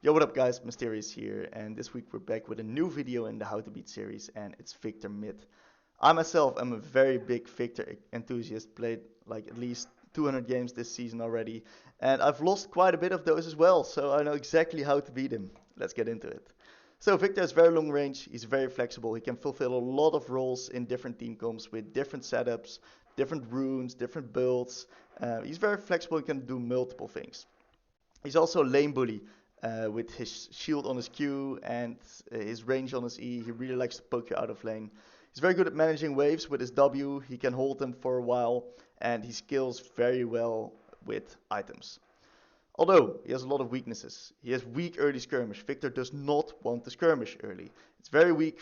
Yo, what up guys, Mysterious here, and this week we're back with a new video in the How to Beat series, and it's Viktor mid. I myself am a very big Viktor enthusiast, played like at least 200 games this season already, and I've lost quite a bit of those as well, so I know exactly how to beat him. Let's get into it. So Viktor is very long range, he's very flexible, he can fulfill a lot of roles in different team comps with different setups, different runes, different builds. He's very flexible, he can do multiple things. He's also a lane bully with his shield on his Q and his range on his E. He really likes to poke you out of lane. He's very good at managing waves with his W. He can hold them for a while, and he scales very well with items. Although he has a lot of weaknesses. He has weak early skirmish. Viktor does not want to skirmish early. It's very weak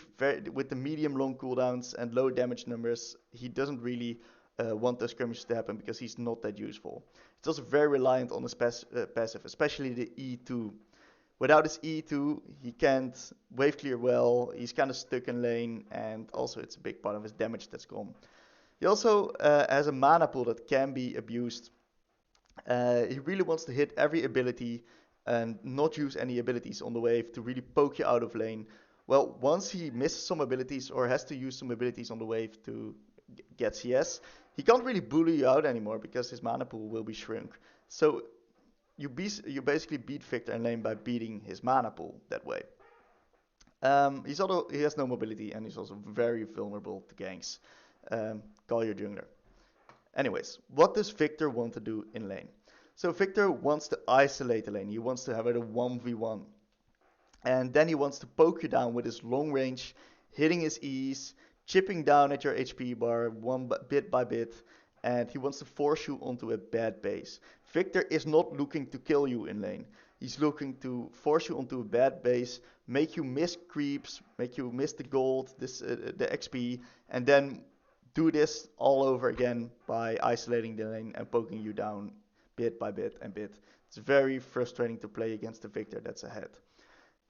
with the medium long cooldowns and low damage numbers. He doesn't really want those skirmishes to happen because he's not that useful. He's also very reliant on his passive, especially the E2. Without his E2, he can't wave clear well, he's kind of stuck in lane, and also it's a big part of his damage that's gone. He also has a mana pool that can be abused. He really wants to hit every ability and not use any abilities on the wave to really poke you out of lane. Well, once he misses some abilities or has to use some abilities on the wave to get CS, he can't really bully you out anymore because his mana pool will be shrunk. So you basically beat Viktor in lane by beating his mana pool that way. He has no mobility and he's also very vulnerable to ganks. Call your jungler. Anyways, what does Viktor want to do in lane? So Viktor wants to isolate the lane. He wants to have it a 1v1. And then he wants to poke you down with his long range, hitting his E's, chipping down at your HP bar bit by bit, and he wants to force you onto a bad base. Viktor is not looking to kill you in lane. He's looking to force you onto a bad base, make you miss creeps, make you miss the gold, the XP, and then do this all over again by isolating the lane and poking you down bit by bit and bit. It's very frustrating to play against the Viktor that's ahead.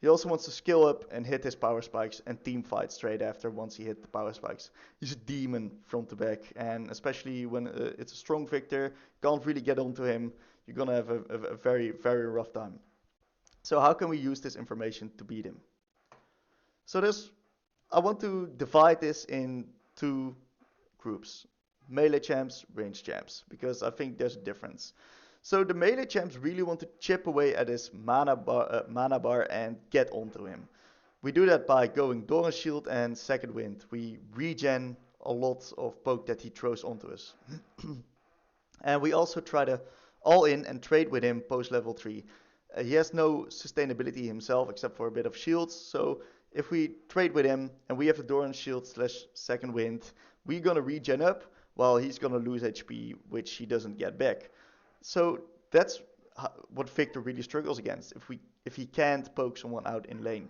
He also wants to skill up and hit his power spikes and team fight straight after once he hit the power spikes. He's a demon front to back, and especially when it's a strong Viktor, can't really get onto him, you're gonna have a very, very rough time. So how can we use this information to beat him? So I want to divide this in two groups. Melee champs, range champs, because I think there's a difference. So the melee champs really want to chip away at his mana bar and get onto him. We do that by going Doran's Shield and Second Wind. We regen a lot of poke that he throws onto us. And we also try to all in and trade with him post level 3. He has no sustainability himself except for a bit of shields. So if we trade with him and we have a Doran's Shield / Second Wind, we're gonna regen up while he's gonna lose HP, which he doesn't get back. So that's what Viktor really struggles against if he can't poke someone out in lane.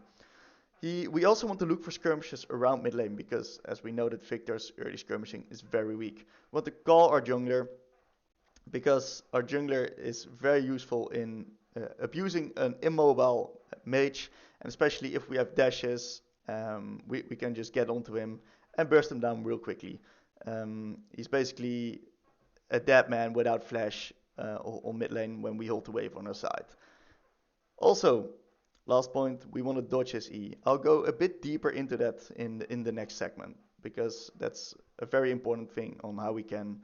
We also want to look for skirmishes around mid lane because, as we know, that Viktor's early skirmishing is very weak. We want to call our jungler because our jungler is very useful in abusing an immobile mage, and especially if we have dashes, we can just get onto him and burst him down real quickly. He's basically a dead man without flash on mid lane when we hold the wave on our side. Also, last point, we want to dodge his E. I'll go a bit deeper into that in the next segment because that's a very important thing on how we can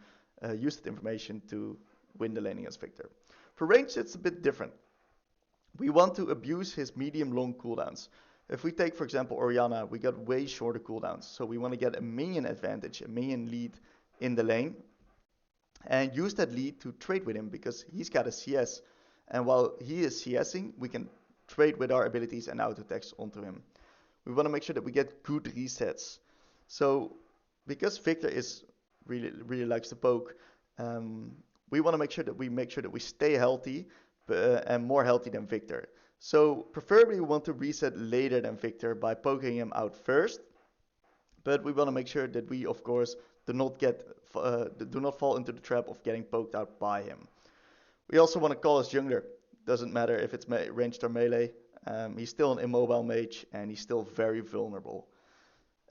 use that information to win the lane against Viktor. For range, it's a bit different. We want to abuse his medium-long cooldowns. If we take, for example, Orianna, we got way shorter cooldowns, so we want to get a minion advantage, a minion lead in the lane, and use that lead to trade with him because he's got a CS. And while he is CSing, we can trade with our abilities and auto attacks onto him. We want to make sure that we get good resets. So because Viktor really likes to poke, we want to make sure that we stay healthy and more healthy than Viktor. So preferably we want to reset later than Viktor by poking him out first. But we want to make sure that we, of course, do not fall into the trap of getting poked out by him. We also want to call his jungler. Doesn't matter if it's ranged or melee. He's still an immobile mage and he's still very vulnerable.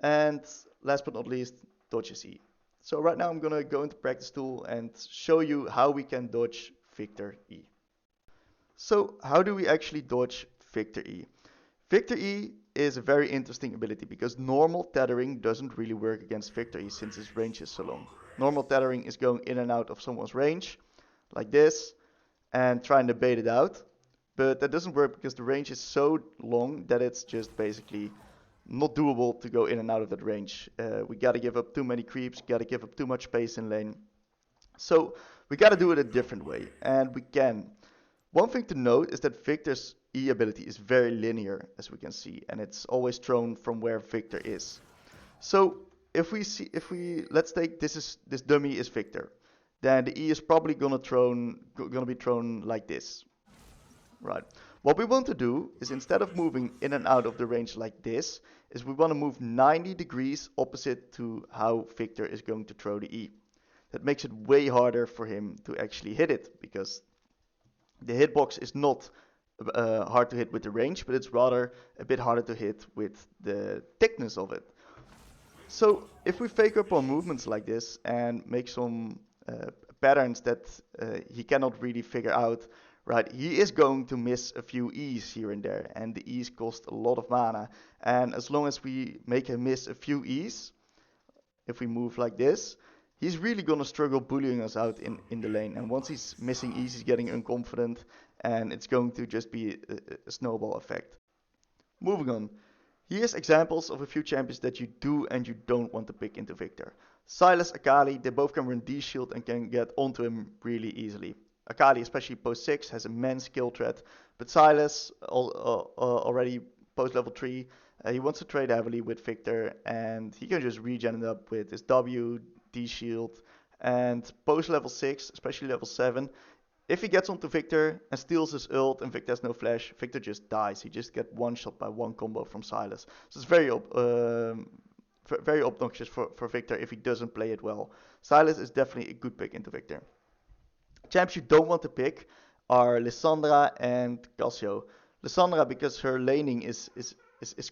And last but not least, dodge his E. So right now I'm going to go into practice tool and show you how we can dodge Viktor E. So how do we actually dodge Viktor E. Viktor E is a very interesting ability because normal tethering doesn't really work against Viktor E since his range is so long. Normal tethering is going in and out of someone's range, like this, and trying to bait it out. But that doesn't work because the range is so long that it's just basically not doable to go in and out of that range. We gotta give up too many creeps, gotta give up too much space in lane. So we gotta do it a different way, and we can. One thing to note is that Viktor's E ability is very linear, as we can see, and it's always thrown from where Viktor is. So let's take this dummy is Viktor, then the E is probably gonna be thrown like this, right? What we want to do is instead of moving in and out of the range like this, is we want to move 90 degrees opposite to how Viktor is going to throw the E. That makes it way harder for him to actually hit it because the hitbox is not hard to hit with the range, but it's rather a bit harder to hit with the thickness of it. So if we fake up on movements like this and make some patterns that he cannot really figure out, right, he is going to miss a few E's here and there, and the E's cost a lot of mana. And as long as we make him miss a few E's, if we move like this, he's really gonna struggle bullying us out in the lane. And once he's missing E's, he's getting unconfident, and it's going to just be a snowball effect. Moving on. Here's examples of a few champions that you do and you don't want to pick into Viktor. Sylas, Akali, they both can run D-Shield and can get onto him really easily. Akali, especially post 6, has immense skill threat, but Sylas, already post level 3, he wants to trade heavily with Viktor, and he can just regen it up with his W, D-Shield, and post level 6, especially level 7, if he gets onto Viktor and steals his ult and Viktor has no flash, Viktor just dies. He just gets one shot by one combo from Sylas. So it's very obnoxious for Viktor if he doesn't play it well. Sylas is definitely a good pick into Viktor. Champs you don't want to pick are Lissandra and Cassio. Lissandra because her laning is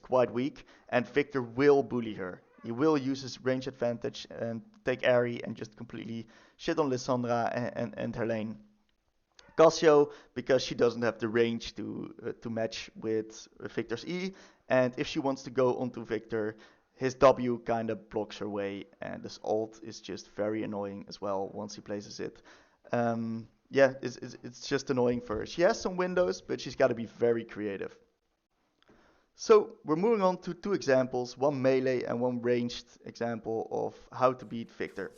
quite weak, and Viktor will bully her. He will use his range advantage and take Ahri and just completely shit on Lissandra and her lane. Cassio because she doesn't have the range to match with Viktor's E, and if she wants to go onto Viktor, his W kind of blocks her way, and his ult is just very annoying as well once he places it. Yeah, it's just annoying for her. She has some windows, but she's got to be very creative. So we're moving on to two examples, one melee and one ranged example of how to beat Viktor.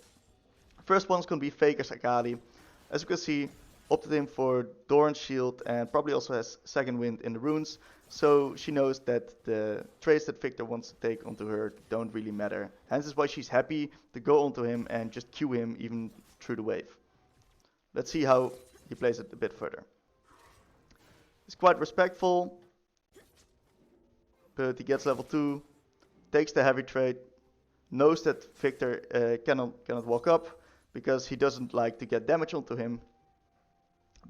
First one's going to be Faker's Akali. As you can see, opted in for Doran's Shield and probably also has Second Wind in the runes, so she knows that the trades that Viktor wants to take onto her don't really matter. Hence is why she's happy to go onto him and just Q him even through the wave. Let's see how he plays it a bit further. He's quite respectful, but he gets level 2, takes the heavy trade, knows that Viktor cannot walk up because he doesn't like to get damage onto him.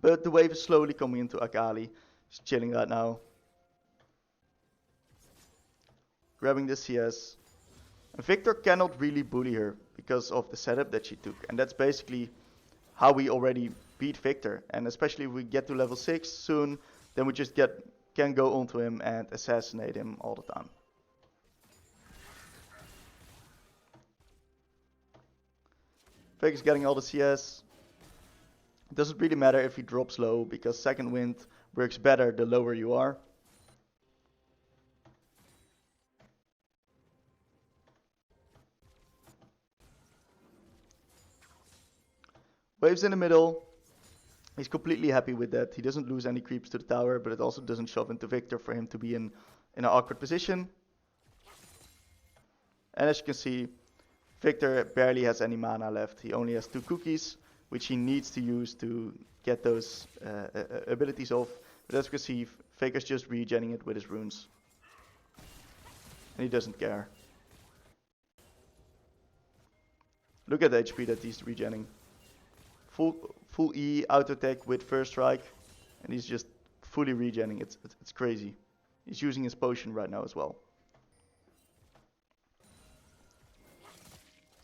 But the wave is slowly coming into Akali. She's chilling right now. Grabbing the CS. And Viktor cannot really bully her because of the setup that she took. And that's basically how we already beat Viktor. And especially if we get to level 6 soon, then we just can go onto him and assassinate him all the time. Viktor's getting all the CS. It doesn't really matter if he drops low, because Second Wind works better the lower you are. Waves in the middle. He's completely happy with that. He doesn't lose any creeps to the tower, but it also doesn't shove into Viktor for him to be in an awkward position. And as you can see, Viktor barely has any mana left. He only has 2 cookies, which he needs to use to get those abilities off. But as you can see, Faker's just regenning it with his runes. And he doesn't care. Look at the HP that he's regenning. Full E, auto attack with first strike. And he's just fully regenning. It's crazy. He's using his potion right now as well.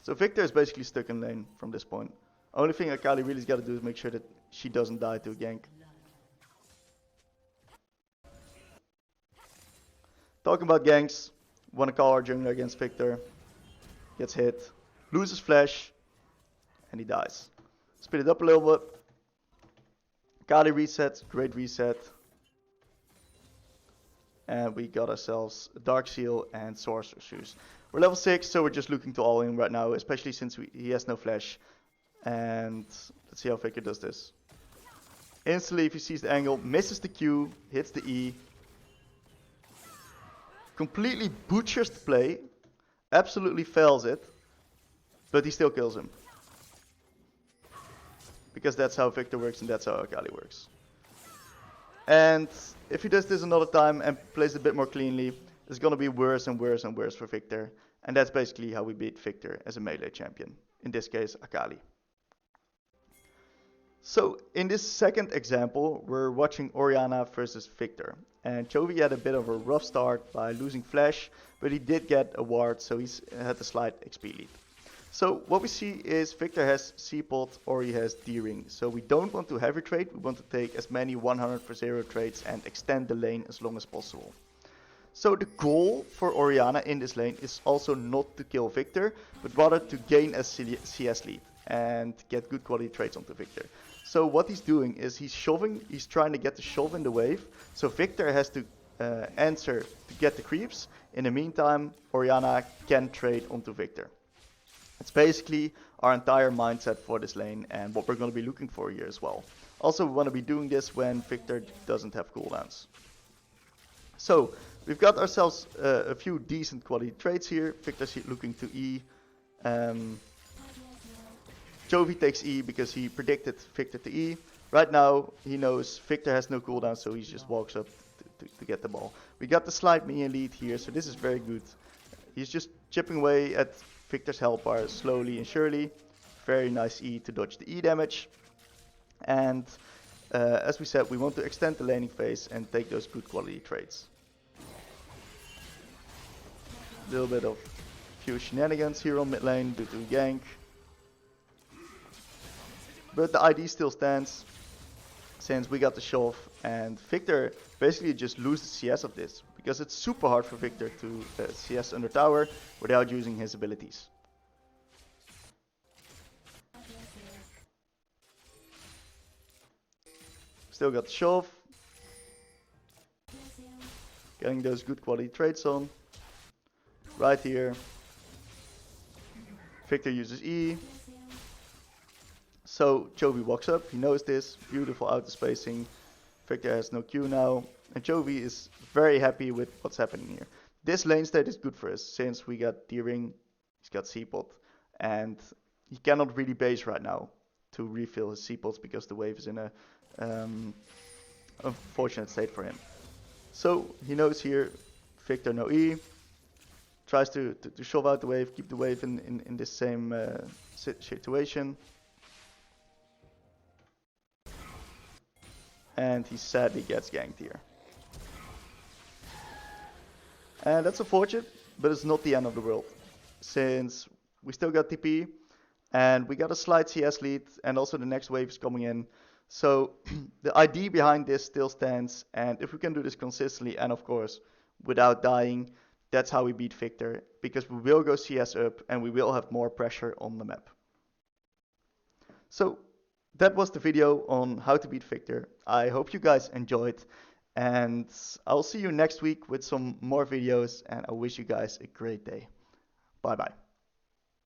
So Viktor is basically stuck in lane from this point. Only thing Akali really's got to do is make sure that she doesn't die to a gank. talking about ganks, want to call our jungler against Viktor, gets hit, loses flash, and he dies. Speed it up a little bit. Kali reset, great reset. And we got ourselves a Dark Seal and Sorcerer's Shoes. We're level 6, so we're just looking to all in right now, especially since he has no flash. And let's see how Viktor does this. Instantly, if he sees the angle, misses the Q, hits the E. Completely butchers the play. Absolutely fails it. But he still kills him. Because that's how Viktor works and that's how Akali works. And if he does this another time and plays it a bit more cleanly, it's going to be worse and worse and worse for Viktor. And that's basically how we beat Viktor as a melee champion. In this case, Akali. So in this second example, we're watching Orianna versus Viktor. And Chovy had a bit of a rough start by losing flash, but he did get a ward, so he's had a slight XP lead. So what we see is Viktor has C-Pot or he has D-Ring. So we don't want to heavy trade, we want to take as many 100 for 0 trades and extend the lane as long as possible. So the goal for Orianna in this lane is also not to kill Viktor, but rather to gain a CS lead and get good quality trades onto Viktor. So what he's doing is he's trying to get the shove in the wave, so Viktor has to answer to get the creeps. In the meantime, Orianna can trade onto Viktor. It's basically our entire mindset for this lane and what we're going to be looking for here as well. Also, we want to be doing this when Viktor doesn't have cooldowns. So, we've got ourselves a few decent quality trades here. Viktor's looking to E. Chovy takes E because he predicted Viktor to E. Right now, he knows Viktor has no cooldown, so he just walks up to get the ball. We got the slight minion lead here, so this is very good. He's just chipping away at Viktor's health bar slowly and surely. Very nice E to dodge the E damage. And as we said, we want to extend the laning phase and take those good quality trades. A little bit of few shenanigans here on mid lane due to gank. But the ID still stands since we got the shove, and Viktor basically just loses CS of this because it's super hard for Viktor to CS under tower without using his abilities. Still got the shove. Getting those good quality trades on. Right here. Viktor uses E. So Chovy walks up, he knows this, beautiful auto spacing. Viktor has no Q now, and Chovy is very happy with what's happening here. This lane state is good for us, since we got D-Ring, he's got C-Pot, and he cannot really base right now to refill his C-Pots because the wave is in a unfortunate state for him. So he knows here, Viktor no E, tries to shove out the wave, keep the wave in this same situation. And he sadly gets ganked here. And that's unfortunate, but it's not the end of the world. Since we still got TP, and we got a slight CS lead, and also the next wave is coming in. So the idea behind this still stands, and if we can do this consistently, and of course, without dying, that's how we beat Viktor, because we will go CS up, and we will have more pressure on the map. So that was the video on how to beat Viktor. I hope you guys enjoyed, and I'll see you next week with some more videos, and I wish you guys a great day. Bye bye.